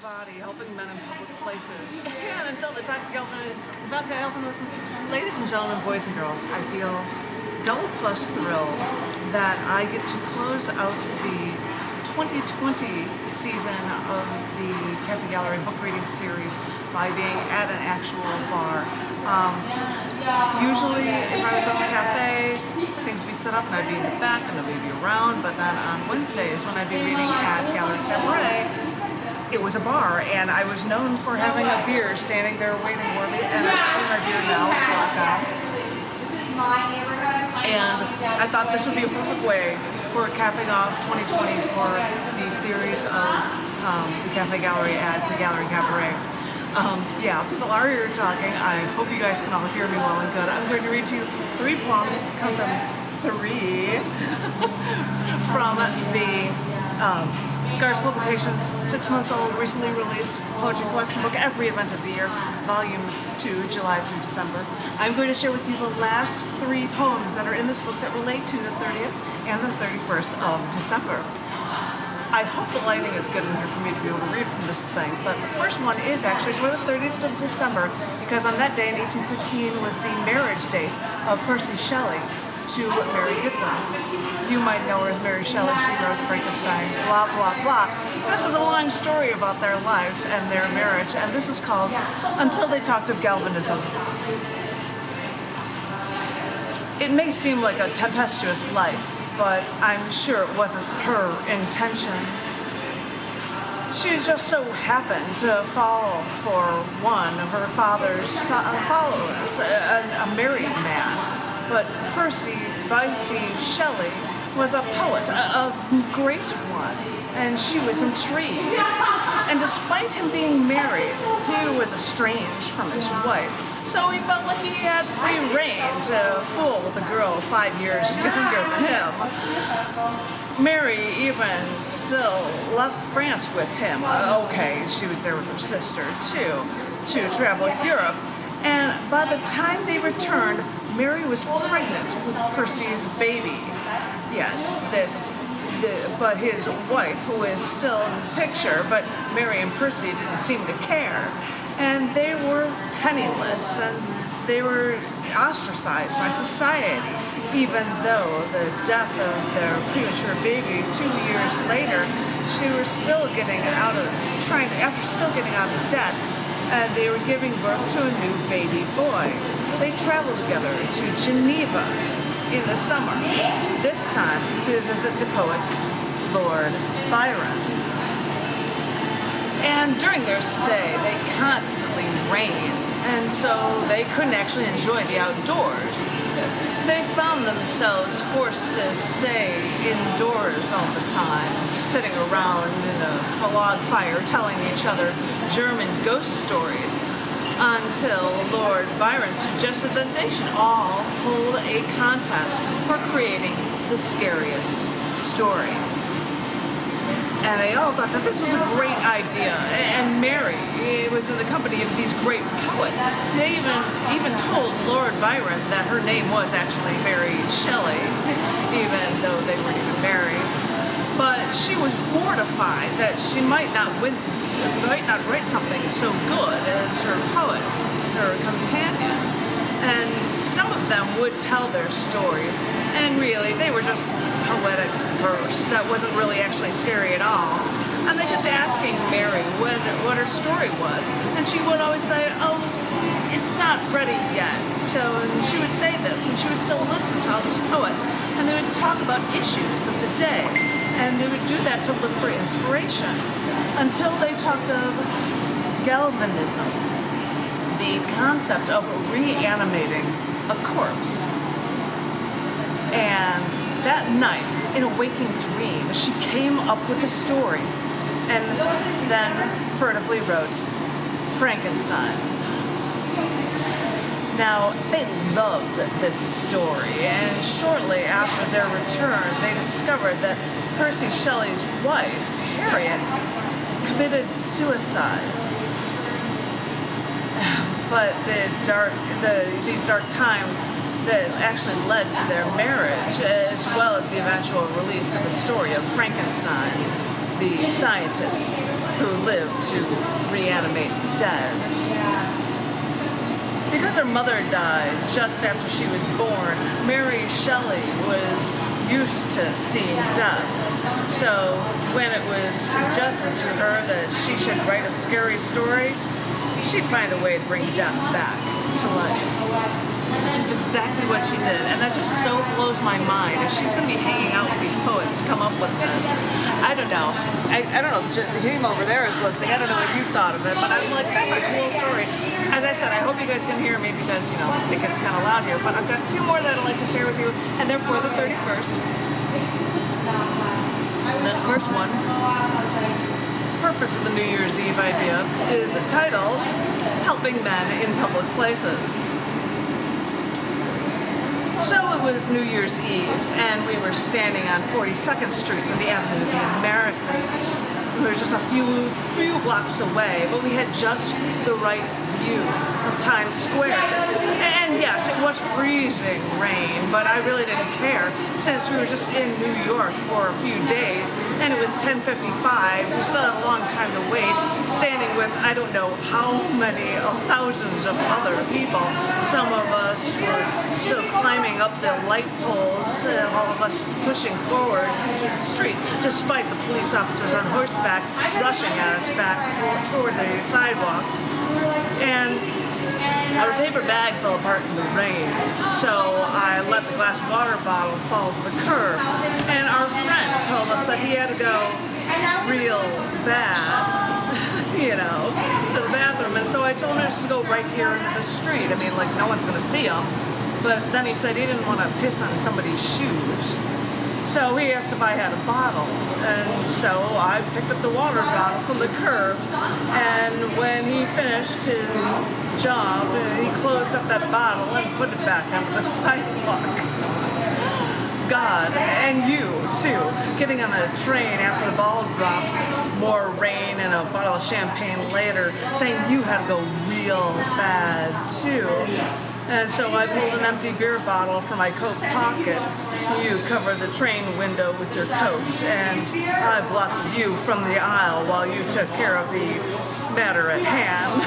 Kiribati, helping men in public places. And until the time about galvanism, ladies and gentlemen, boys and girls, I feel double plus thrilled that I get to close out the 2020 season of the Cafe Gallery book reading series by being at an actual bar. Usually, if I was at the cafe, things would be set up and I'd be in the back and nobody would be around, but then on Wednesdays when I'd be reading at Gallery Cabaret, it was a bar, and I was known for having a beer standing there waiting for me, and I'm having my beer now, and I thought this would be a perfect way for capping off 2020 for the theories of the Cafe Gallery at the Gallery Cabaret. Yeah, people are here talking. I hope you guys can all hear me well and good. I'm going to read to you 3 poems, count them 3, from the Scars Publications 6 months old, recently released poetry collection book, Every Event of the Year, Volume 2, July through December. I'm going to share with you the last 3 poems that are in this book that relate to the 30th and the 31st of December. I hope the lighting is good in here for me to be able to read from this thing, but the first one is actually for the 30th of December, because on that day in 1816 was the marriage date of Percy Shelley to Mary Godwin. You might know her as Mary Shelley. She wrote Frankenstein, blah, blah, blah. This is a long story about their life and their marriage, and this is called Until They Talked of Galvanism. It may seem like a tempestuous life, but I'm sure it wasn't her intention. She just so happened to fall for one of her father's followers, a married man. But Percy Bysshe Shelley was a poet, a great one, and she was intrigued. And despite him being married, he was estranged from his wife, so he felt like he had free rein to fool with a girl 5 years younger than him. Mary even still left France with him. Okay, she was there with her sister too, to travel Europe. And by the time they returned, Mary was pregnant with Percy's baby. Yes, but his wife, who is still in the picture, but Mary and Percy didn't seem to care. And they were penniless, and they were ostracized by society, even though the death of their premature baby 2 years later, she was still getting out of debt, and they were giving birth to a new baby boy. They traveled together to Geneva in the summer, this time to visit the poet Lord Byron. And during their stay, they constantly rained, and so they couldn't actually enjoy the outdoors. They found themselves forced to stay indoors all the time, sitting around in a log fire telling each other German ghost stories, until Lord Byron suggested that they should all hold a contest for creating the scariest story. And they all thought that this was a great idea. And Mary was in the company of these great poets. They even told Lord Byron that her name was actually Mary Shelley, even though they weren't even married. But she was mortified that she might not write something so good as her poets, her companions. And some of them would tell their stories, and really they were just poetic verse that wasn't really actually scary at all. And they kept asking Mary what her story was, and she would always say, "Oh, it's not ready yet." So she would say this, and she would still listen to all these poets, and they would talk about issues of the day, and they would do that to look for inspiration, until they talked of galvanism, the concept of reanimating a corpse. And that night, in a waking dream, she came up with a story, and then furtively wrote Frankenstein. Now, they loved this story, and shortly after their return, they discovered that Percy Shelley's wife, Harriet, committed suicide. But these dark times that actually led to their marriage, as well as the eventual release of the story of Frankenstein, the scientist, who lived to reanimate the dead. Because her mother died just after she was born, Mary Shelley was used to seeing death. So when it was suggested to her that she should write a scary story, she'd find a way to bring death back to life. Which is exactly what she did, and that just so blows my mind. If she's going to be hanging out with these poets to come up with this, I don't know. I don't know. Him over there is listening. I don't know what you thought of it, but I'm like, that's a cool story. As I said, I hope you guys can hear me because, you know, I think it's kind of loud here, but I've got two more that I'd like to share with you, and they're for the 31st. This first one, perfect for the New Year's Eve idea, is titled Helping Men in Public Places. So it was New Year's Eve, and we were standing on 42nd Street on the Avenue of the Americas. We were just a few blocks away, but we had just the right view of Times Square. And yes, it was freezing rain, but I really didn't care since we were just in New York for a few days, and it was 10:55. We still had a long time to wait, standing with I don't know how many thousands of other people. Some of us were still climbing up the light poles, all of us pushing forward into the street, despite the police officers on horseback rushing at us back toward the sidewalks. And our paper bag fell apart in the rain, so I let the glass water bottle fall to the curb. And our friend told us that he had to go real bad, you know, to the bathroom. And so I told him just to go right here into the street. I mean, like, no one's going to see him. But then he said he didn't want to piss on somebody's shoes. So he asked if I had a bottle, and so I picked up the water bottle from the curb, and when he finished his job, he closed up that bottle and put it back onto the sidewalk. God, and you, too, getting on a train after the ball dropped, more rain and a bottle of champagne later, saying you had to go real bad, too. And so I pulled an empty beer bottle from my coat pocket. You covered the train window with your coat, and I blocked the view from the aisle while you took care of the matter at hand.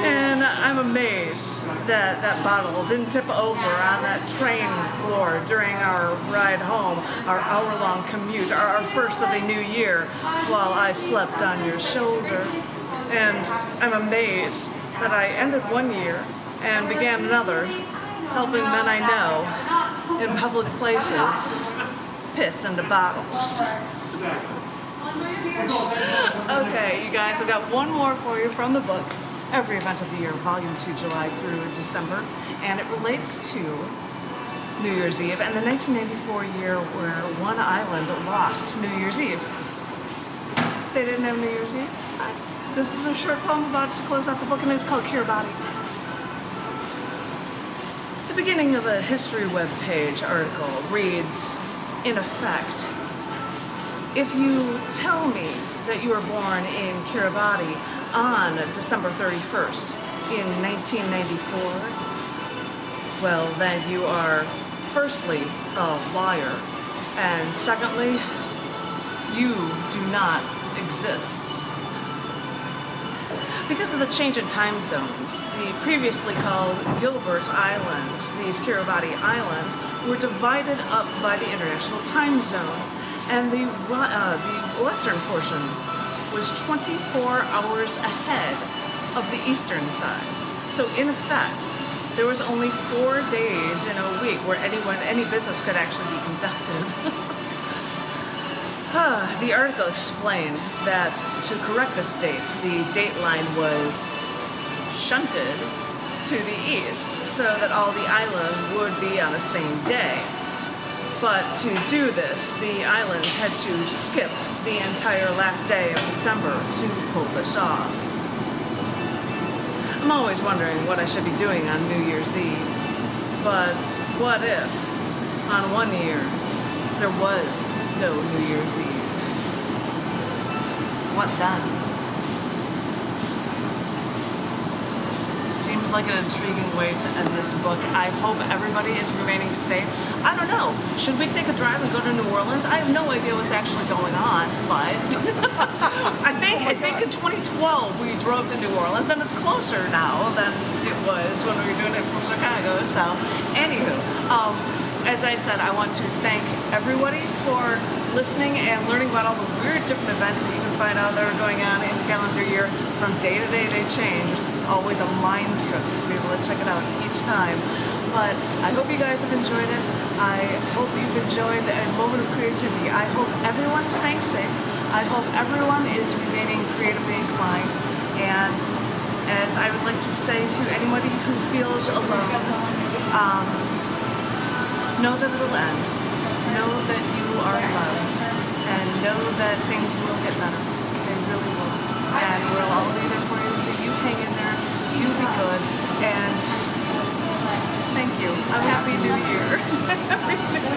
And I'm amazed that that bottle didn't tip over on that train floor during our ride home, our hour-long commute, our first of the new year, while I slept on your shoulder. And I'm amazed that I ended one year and began another, helping men I know in public places piss into bottles. Okay, you guys, I've got one more for you from the book, Every Event of the Year, Volume 2, July through December, and it relates to New Year's Eve and the 1994 year where one island lost New Year's Eve. They didn't have New Year's Eve. This is a short poem about to close out the book, and it's called Kiribati. The beginning of the History webpage article reads, in effect, if you tell me that you were born in Kiribati on December 31st in 1994, well, then you are, firstly, a liar, and secondly, you do not exist. Because of the change in time zones, the previously called Gilbert Islands, these Kiribati Islands, were divided up by the international time zone, and the western portion was 24 hours ahead of the eastern side. So in effect, there was only 4 days in a week where any business could actually be conducted. The article explained that to correct this date, the date line was shunted to the east so that all the islands would be on the same day. But to do this, the islands had to skip the entire last day of December to pull this off. I'm always wondering what I should be doing on New Year's Eve. But what if, on one year, there was no New Year's Eve? What then? Seems seems like an intriguing way to end this book. I hope everybody is remaining safe. I don't know. Should we take a drive and go to New Orleans? I have no idea what's actually going on, but I think in 2012 we drove to New Orleans, and it's closer now than it was when we were doing it from Chicago. So, anywho, as I said, I want to thank everybody for listening and learning about all the weird different events that you can find out that are going on in the calendar year. From day to day, they change. It's always a mind trip just to be able to check it out each time. But I hope you guys have enjoyed it. I hope you've enjoyed a moment of creativity. I hope everyone's staying safe. I hope everyone is remaining creatively inclined. And as I would like to say to anybody who feels alone, know that it'll end. Know that you are loved. And know that things will get better. They really will. And we'll all be there for you, so you hang in there. You be good. And thank you. I'm Happy New Year.